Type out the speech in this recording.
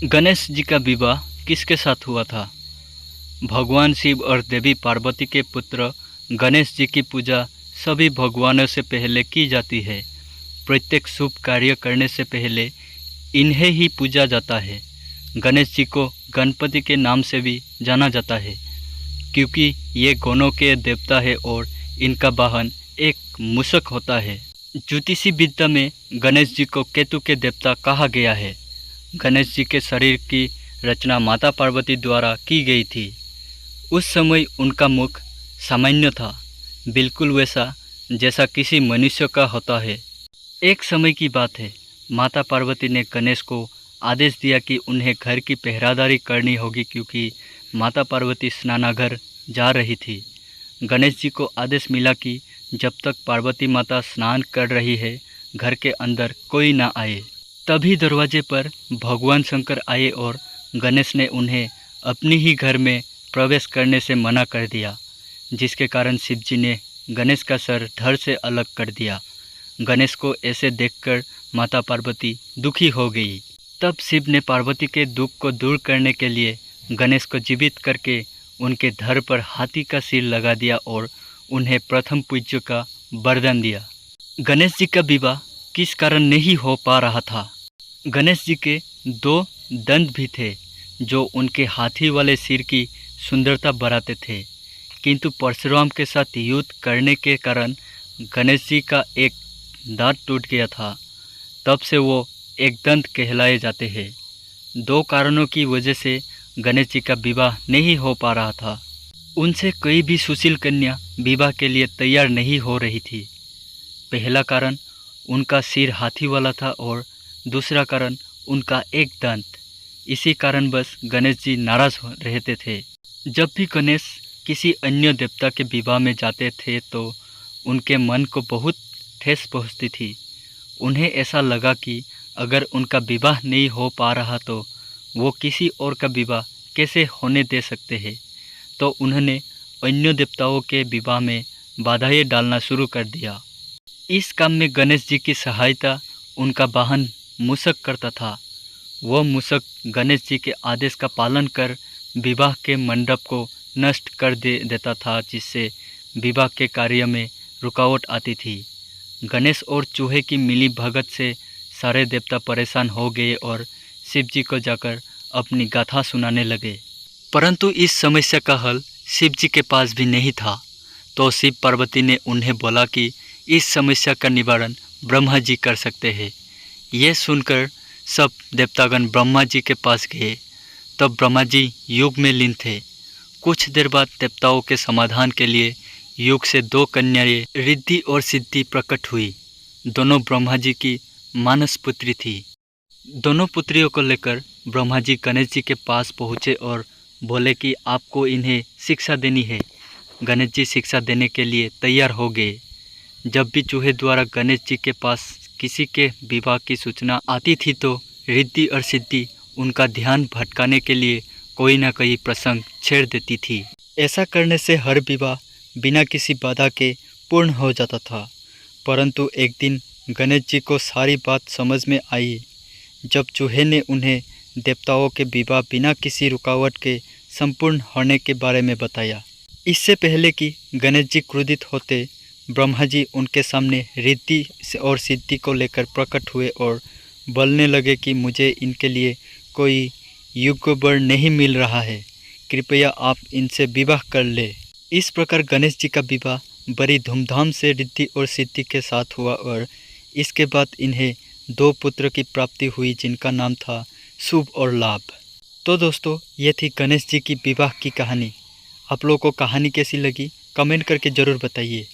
गणेश जी का विवाह किसके साथ हुआ था? भगवान शिव और देवी पार्वती के पुत्र गणेश जी की पूजा सभी भगवानों से पहले की जाती है। प्रत्येक शुभ कार्य करने से पहले इन्हें ही पूजा जाता है। गणेश जी को गणपति के नाम से भी जाना जाता है क्योंकि ये गणों के देवता है और इनका वाहन एक मूषक होता है। ज्योतिषी विद्या में गणेश जी को केतु के देवता कहा गया है। गणेश जी के शरीर की रचना माता पार्वती द्वारा की गई थी। उस समय उनका मुख सामान्य था, बिल्कुल वैसा जैसा किसी मनुष्य का होता है। एक समय की बात है, माता पार्वती ने गणेश को आदेश दिया कि उन्हें घर की पहरादारी करनी होगी क्योंकि माता पार्वती स्नानागार जा रही थी। गणेश जी को आदेश मिला कि जब तक पार्वती माता स्नान कर रही है, घर के अंदर कोई ना आए। तभी दरवाजे पर भगवान शंकर आए और गणेश ने उन्हें अपनी ही घर में प्रवेश करने से मना कर दिया, जिसके कारण शिव जी ने गणेश का सर धड़ से अलग कर दिया। गणेश को ऐसे देखकर माता पार्वती दुखी हो गई। तब शिव ने पार्वती के दुख को दूर करने के लिए गणेश को जीवित करके उनके धड़ पर हाथी का सिर लगा दिया और उन्हें प्रथम पूज्य का वरदान दिया। गणेश जी का विवाह किस कारण नहीं हो पा रहा था? गणेश जी के दो दंत भी थे जो उनके हाथी वाले सिर की सुंदरता बढ़ाते थे, किंतु परशुराम के साथ युद्ध करने के कारण गणेश जी का एक दांत टूट गया था। तब से वो एक दंत कहलाए जाते हैं। दो कारणों की वजह से गणेश जी का विवाह नहीं हो पा रहा था। उनसे कोई भी सुशील कन्या विवाह के लिए तैयार नहीं हो रही थी। पहला कारण उनका सिर हाथी वाला था और दूसरा कारण उनका एक दांत। इसी कारण बस गणेश जी नाराज रहते थे। जब भी गणेश किसी अन्य देवता के विवाह में जाते थे तो उनके मन को बहुत ठेस पहुंचती थी। उन्हें ऐसा लगा कि अगर उनका विवाह नहीं हो पा रहा तो वो किसी और का विवाह कैसे होने दे सकते हैं। तो उन्होंने अन्य देवताओं के विवाह में बाधाएं डालना शुरू कर दिया। इस काम में गणेश जी की सहायता उनका वाहन मूषक करता था। वह मूषक गणेश जी के आदेश का पालन कर विवाह के मंडप को नष्ट कर देता था, जिससे विवाह के कार्य में रुकावट आती थी। गणेश और चूहे की मिली भगत से सारे देवता परेशान हो गए और शिव जी को जाकर अपनी गाथा सुनाने लगे। परंतु इस समस्या का हल शिव जी के पास भी नहीं था। तो शिव पार्वती ने उन्हें बोला कि इस समस्या का निवारण ब्रह्मा जी कर सकते हैं। यह सुनकर सब देवतागण ब्रह्मा जी के पास गए। तब ब्रह्मा जी योग में लीन थे। कुछ देर बाद देवताओं के समाधान के लिए योग से दो कन्याएं रिद्धि और सिद्धि प्रकट हुई। दोनों ब्रह्मा जी की मानस पुत्री थी। दोनों पुत्रियों को लेकर ब्रह्मा जी गणेश जी के पास पहुँचे और बोले कि आपको इन्हें शिक्षा देनी है। गणेश जी शिक्षा देने के लिए तैयार हो गए। जब भी चूहे द्वारा गणेश जी के पास किसी के विवाह की सूचना आती थी तो रिद्धि और सिद्धि उनका ध्यान भटकाने के लिए कोई ना कोई प्रसंग छेड़ देती थी। ऐसा करने से हर विवाह बिना किसी बाधा के पूर्ण हो जाता था। परंतु एक दिन गणेश जी को सारी बात समझ में आई जब चूहे ने उन्हें देवताओं के विवाह बिना किसी रुकावट के संपूर्ण होने के बारे में बताया। इससे पहले कि गणेश जी क्रोधित होते, ब्रह्मा जी उनके सामने रिद्धि और सिद्धि को लेकर प्रकट हुए और बोलने लगे कि मुझे इनके लिए कोई योग्य वर नहीं मिल रहा है, कृपया आप इनसे विवाह कर ले। इस प्रकार गणेश जी का विवाह बड़ी धूमधाम से रिद्धि और सिद्धि के साथ हुआ और इसके बाद इन्हें दो पुत्र की प्राप्ति हुई जिनका नाम था शुभ और लाभ। तो दोस्तों, ये थी गणेश जी की विवाह की कहानी। आप लोगों को कहानी कैसी लगी कमेंट करके ज़रूर बताइए।